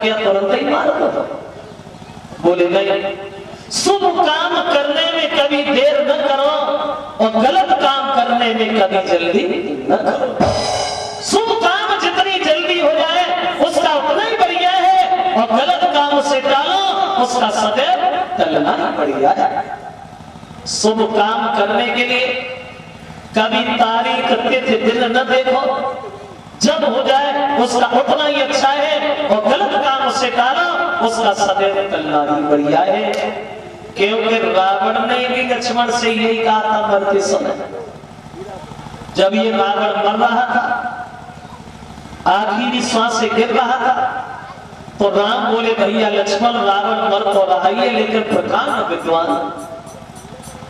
क्या तुरंत ही मार दो? बोले नहीं, शुभ काम करने में कभी देर न करो और गलत काम करने में कभी जल्दी न करो। शुभ काम जितनी जल्दी हो जाए उसका उतना ही बढ़िया है और गलत काम से टालो उसका सदैव टलना ही बढ़िया है। शुभ काम करने के लिए कभी तारीख तिथि दिन न देखो, जब हो जाए उसका उतना ही अच्छा है और गलत काम से टालो उसका सदैव टलना ही बढ़िया है। क्योंकि रावण ने भी लक्ष्मण से यही कहा था मरते समय, जब ये रावण मर रहा था, आखिरी श्वास से गिर रहा था, तो राम बोले भैया लक्ष्मण रावण मर तो रहा ही है लेकिन प्रकांड विद्वान,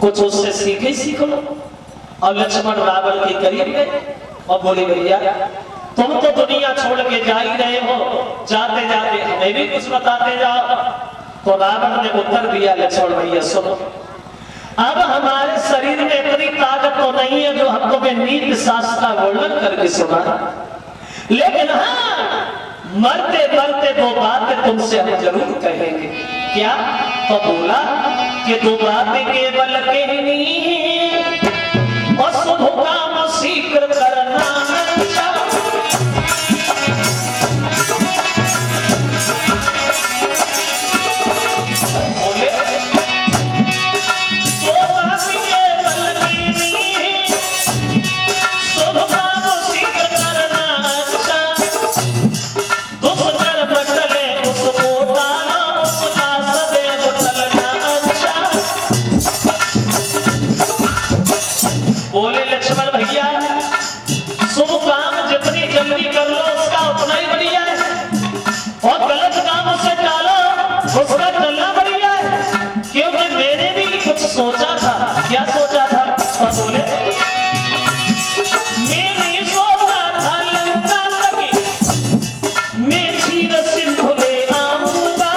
कुछ उससे सीख लो। और लक्ष्मण रावण के करीब गए और बोले भैया तुम तो दुनिया छोड़ के जा ही रहे हो, जाते जाते हमें भी कुछ बताते जाओ। तो रावण ने उत्तर दिया लक्ष्मण भैया सुनो, अब हमारे शरीर में इतनी ताकत तो नहीं है जो हम तुम्हें नीति शास्त्र का वर्णन करके सुना, लेकिन हाँ मरते मरते दो बातें तुमसे हम जरूर कहेंगे। क्या? तो बोला कि दो बातें केवल कहनी और शुभ काम शीघ्र करना। बोले लक्ष्मण भैया शुभ काम जितनी जल्दी कर लो उसका उतना ही बढ़िया है और गलत काम से टालो उसका चलना बढ़िया है। क्योंकि मैंने भी कुछ सोचा था। क्या सोचा था? और बोले मैंने सोचा था लंका लगे मैं क्षीर सिंधु ले आऊंगा,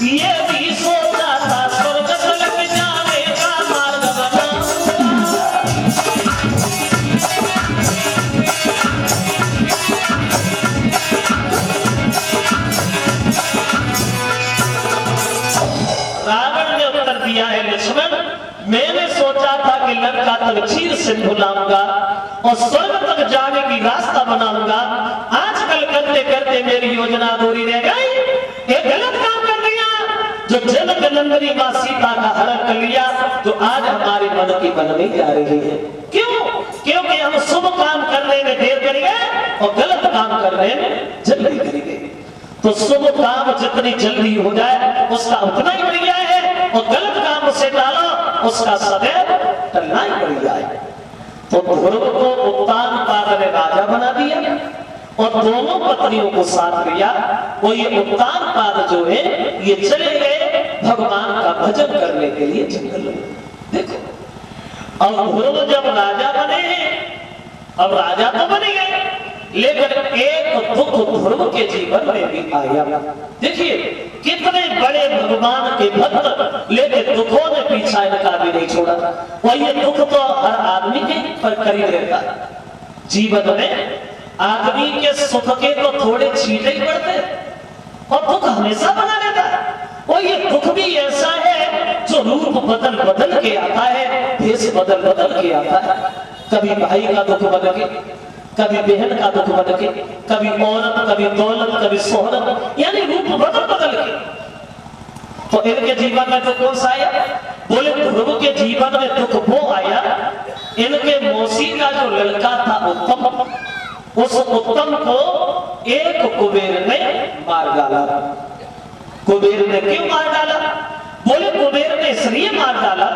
ये भी सोचा था स्वर्ग तलक जाने का मार्ग बनाऊंगा। रावण ने उत्तर दिया है लक्ष्मण, मैंने सोचा था कि लंका तक क्षीर सिंधु लाऊंगा और स्वर्ग तक जाने की रास्ता बनाऊंगा। आजकल करते करते मेरी योजना अधूरी रह गई, एक गलत काम कर लिया जो जनकनंदनी मां सीता का हरण कर लिया, जो आज हमारे मन की बनने जा रही है। क्यों? क्योंकि हम शुभ काम करने में देर करेंगे और गलत काम करने में जल्दी करेंगे। तो शुभ काम जितनी जल्दी हो जाए उसका उतना ही बढ़िया है और गलत काम से टालो उसका सदैव टलना ही बढ़िया है। तो ध्रुव को उत्तानपाद ने राजा बना दिया और दोनों पत्नियों को साथ लिया। वो ये उत्तानपाद जो है ये चले गए भगवान का भजन करने के लिए जंगल में। देखो और ध्रुव जब राजा बने, अब राजा तो बने गए लेकिन एक दुख ध्रुव के जीवन में भी आया। देखिए कितने बड़े भगवान के भक्त, लेकिन दुखों ने पीछा इनका भी नहीं छोड़ा। और ये दुख तो हर आदमी के पर करीब रहता है। जीवन में आदमी के सुख के तो थोड़े छींटे ही पड़ते और दुख हमेशा बना रहता है। और ये दुख भी ऐसा है जो रूप बदल बदल के आता है, भेष बदल बदल के आता है। कभी भाई का दुख बदल के, कभी बहन का दुख बदल के, कभी औरत, कभी दौलत, कभी शोहरत, यानी रूप बदल बदल के। तो इनके जीवन में तो कौन सा आया? बोले ध्रुव के जीवन में दुख वो आया, इनके मौसी का जो लड़का था उत्तम, उस उत्तम को एक कुबेर ने मार डाला। कुबेर ने क्यों मार डाला? बोले कुबेर ने इसलिए मार डाला,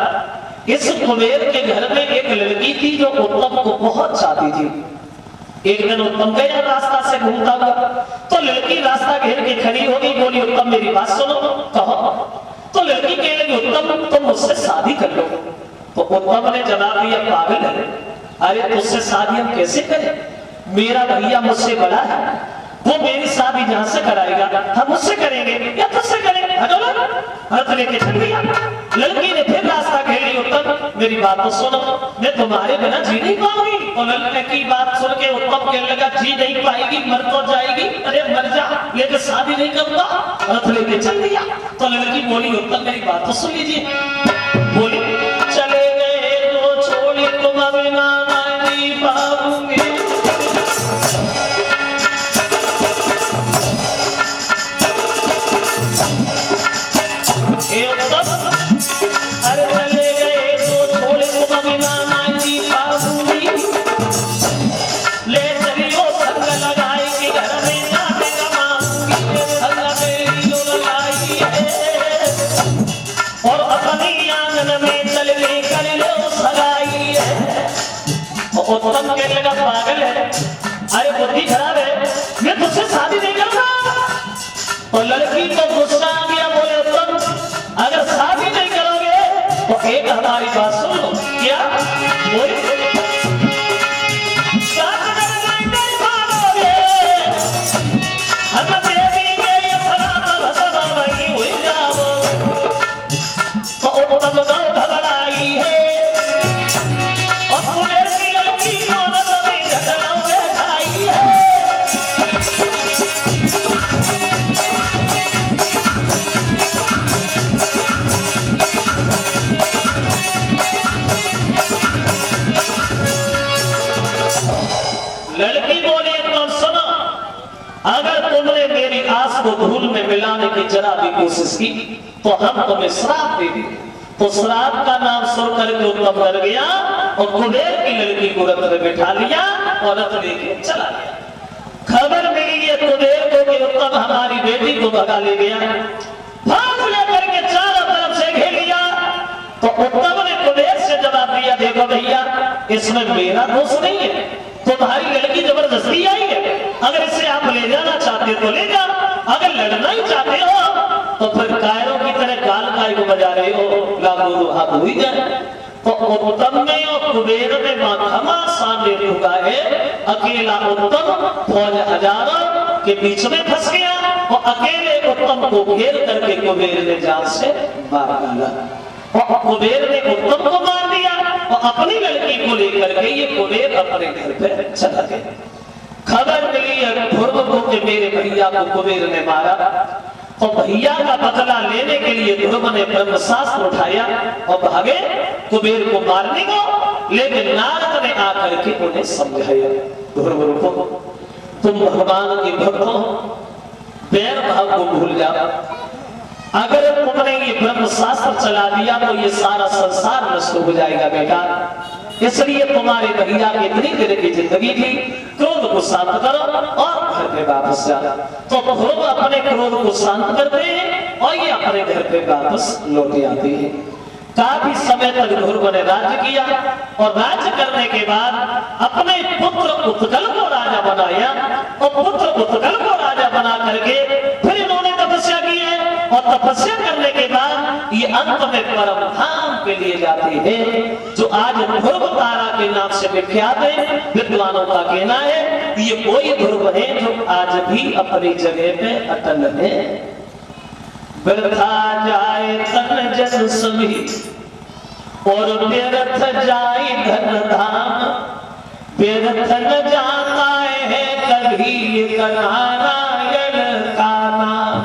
इस कुबेर के घर में एक लड़की थी जो उत्तम को बहुत चाहती थी। एक दिन उत्तम गया रास्ता से घूमता हुआ, तो लड़की रास्ता घेर के खड़ी हो गई, बोली उत्तम मेरी बात सुनो। कहो। तो लड़की कह लगी उत्तम तुम मुझसे शादी कर लो। तो उत्तम ने जवाब दिया पागल है, अरे तुझसे शादी हम कैसे करें? मेरा भैया मुझसे बड़ा है, वो मेरी शादी जहां से कराएगा हम उससे करेंगे या तुझसे करेंगे। हटो ना, हाथ लेके चल दिया। लड़की ने फिर रास्ता घेर लिया, उत्तम मेरी बात तो सुनो, मैं तुम्हारे बिना जी नहीं पाऊंगी। और लड़के की बात सुन के उत्तम कहने लगा, जी नहीं पाएगी, मर तो जाएगी। अरे मर जा, लेकिन शादी नहीं करूंगा। रथ लेके चल दिया। तो लड़की बोली, उत्तम मेरी बात तो सुन लीजिए। बोली, चले गए तो छोड़ी तुम बिना नहीं पाऊंगी। अरे चले गए तो छोड़े तुम बिना नहीं पाऊंगी। ले चलियो संग लगाई कि घर में जाने कमाऊंगी। संग मेरी जो लगाई है और अपनी आंगन में चल के कर लो सगाई है। उत्तम कहने लगा, पागल है, अरे बुद्धि खराब है, मैं तुझसे शादी नहीं करूंगा। और लड़की को गुस्सा आ गया, बोले उत्तम अगर शादी नहीं करोगे तो एक हमारी बात सुन लो। क्या बोले, घबराई है और पुलिस की लड़की को घटनाओं में खाई है। लड़की बोली, तो सुनो, अगर तुमने मेरी आस को धूल में मिलाने की जरा भी कोशिश की तो हम तुम्हें श्राप दे देंगे। तो श्राप का नाम सुन करके उत्तम डर गया और कुबेर की लड़की को रथ में बैठा लिया और रथ लेके चला गया। खबर मिली है कुबेर को कि उत्तम हमारी बेटी को भगा ले गया। भाग लेकर के चारों तरफ से घेर लिया। तो उत्तम ने कुबेर से जवाब दिया, देखो भैया, इसमें मेरा दोष नहीं है, तुम्हारी लड़की जबरदस्ती आई है। अगर इसे आप ले जाना चाहते तो ले जाओ, अगर लड़ना ही चाहते हो तो फिर कायरों की तरह काल काय को बजा रहे हो, लागू दो हाथ हुई जाए। तो उत्तम ने और कुबेर ने घमासान ले हुआ है। अकेला उत्तम फौज हजारों के बीच में फंस गया और अकेले उत्तम को घेर करके कुबेर ने जान से मार डाला। और कुबेर ने उत्तम को मार दिया और अपनी लड़की को लेकर के ये कुबेर अपने घर पे चला गया। खबर मिली है ध्रुव को कि मेरे भैया को कुबेर ने मारा। तो भैया का बदला लेने के लिए ध्रुव ने ब्रह्मशास्त्र उठाया और भागे कुबेर को मारने को। लेकिन नारद ने आकर के उन्हें समझाया, ध्रुव रुको, तुम भगवान के भक्त हो, बैर भाव को भूल जाओ। अगर तुमने ये ब्रह्मशास्त्र चला दिया तो ये सारा संसार नष्ट हो जाएगा बेकार। इसलिए तुम्हारे भैया की इतनी देर की जिंदगी थी, क्रोध को शांत करो और घर पे वापस जाओ। तो ध्रुव अपने क्रोध को शांत करते हैं और ये अपने घर पे वापस लौट आते हैं। काफी समय तक ध्रुव ने राज्य किया और राज्य करने के बाद अपने पुत्र उत्कल को राजा बनाया और पुत्र उत्कल को राजा बना करके फिर इन्होंने तपस्या की है। और तपस्या करने के बाद ये अंत में परम धाम पे लिए जाते हैं, जो आज ध्रुव तारा के नाम से विख्यात है। विद्वानों का कहना है ये कोई ध्रुव है जो आज भी अपनी जगह पे अटल है। वृथा जाए तन जन सभी और व्यर्थ जाए धन धाम। व्यर्थ न जाता है कभी नारायण का नाम।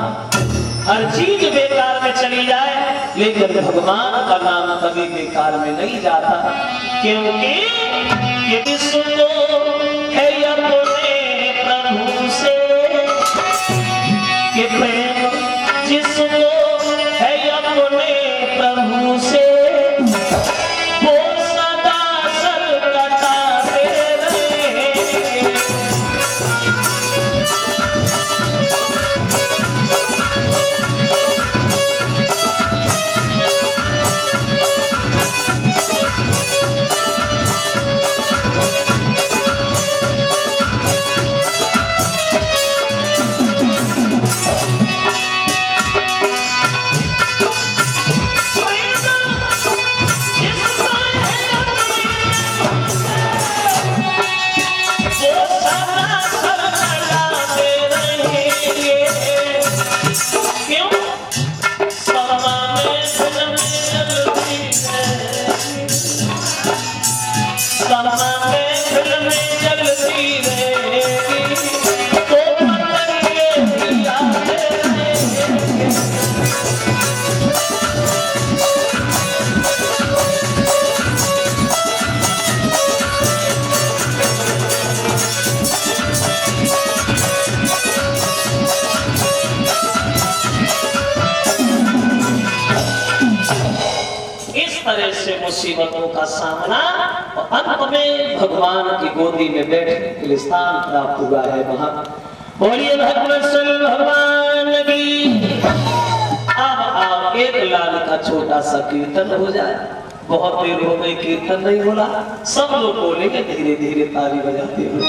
हर चीज बेकार में चली जाए लेकिन भगवान का नाम कभी बेकार में नहीं जाता, क्योंकि सुनो है अपने प्रभु से कि प्रेम जिसको है अपने प्रभु से वो सदा सर कटाते रहे। मुसीबतों का सामना और अंत में भगवान की गोदी में बैठने के लिए स्थान प्राप्त हुआ है। वहां बोलिए भगवान की। अब आप एक लाल का छोटा सा कीर्तन हो जाए। बहुत देर हो गई, कीर्तन नहीं बोला। सब लोग बोलेंगे धीरे धीरे ताली बजाते हुए।